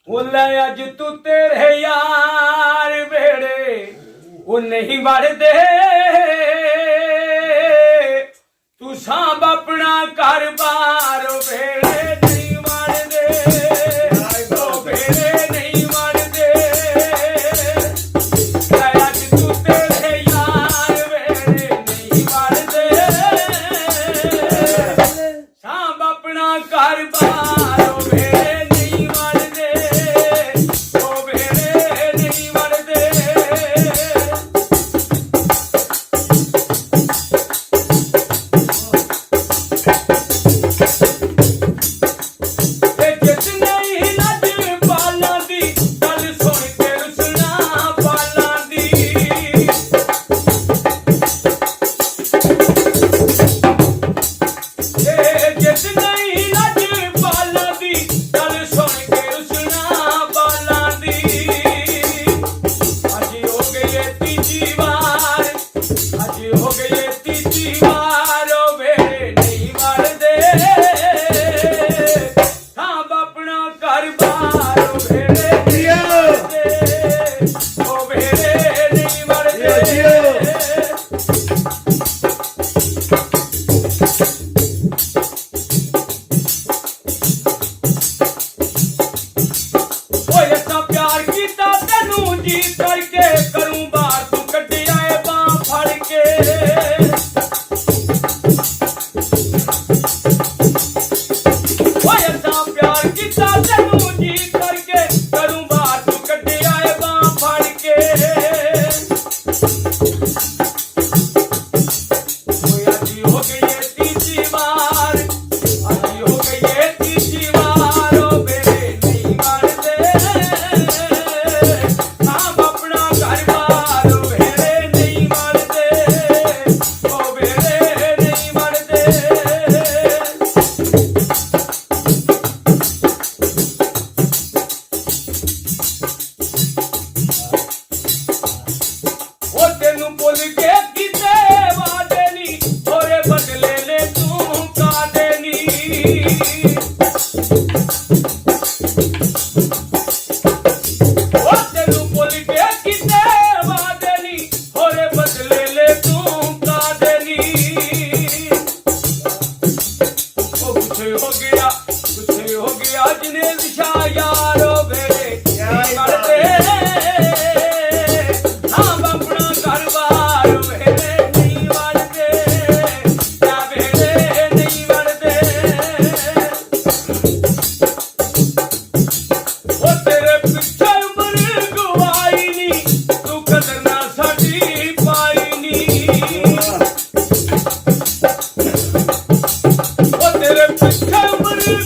ਲੈ ਅੱਜ ਤੂੰ ਤੇਰੇ ਯਾਰ ਵੇੜੇ ਉਹ ਨਹੀਂ ਵੜਦੇ ਤੂੰ ਸਾਂਭ ਆਪਣਾ ਘਰ-ਬਾਰ ਵੇੜੇ ਨਹੀਂ ਵੜਦੇ ਉਹ ਵੇੜੇ ਨਹੀਂ ਵੜਦੇ ਲੈ ਅੱਜ ਤੂੰ ਤੇਰੇ ਯਾਰ ਵੇੜੇ ਨਹੀਂ ਵੜਦੇ ਸਾਂਭ ਆਪਣਾ ਘਰ-ਬਾਰ ਵੇੜੇ ਨਹੀਂ ਵੜਦੇ ਉਹ ਵੇੜੇ ਨਹੀਂ ਵੜਦੇ करके करूं बार तू कटिया बां फड़ के प्यार किता तेनू जी करके करूं बार तू कटिया बां फड़ के आज हो गई है तीसरी बार आज हो गई है तीसरी बार ओ बेरे नहीं मारते हो गया जिन्हें दिशा यारो बेरे नहीं मरते हम अपना घर-बार बेरे नहीं मरते क्या बेरे नहीं मरते वो तेरे पीछे उम्र गवाई नी तू कदर ना साडी पाई नी वो तेरे पीछे उम्र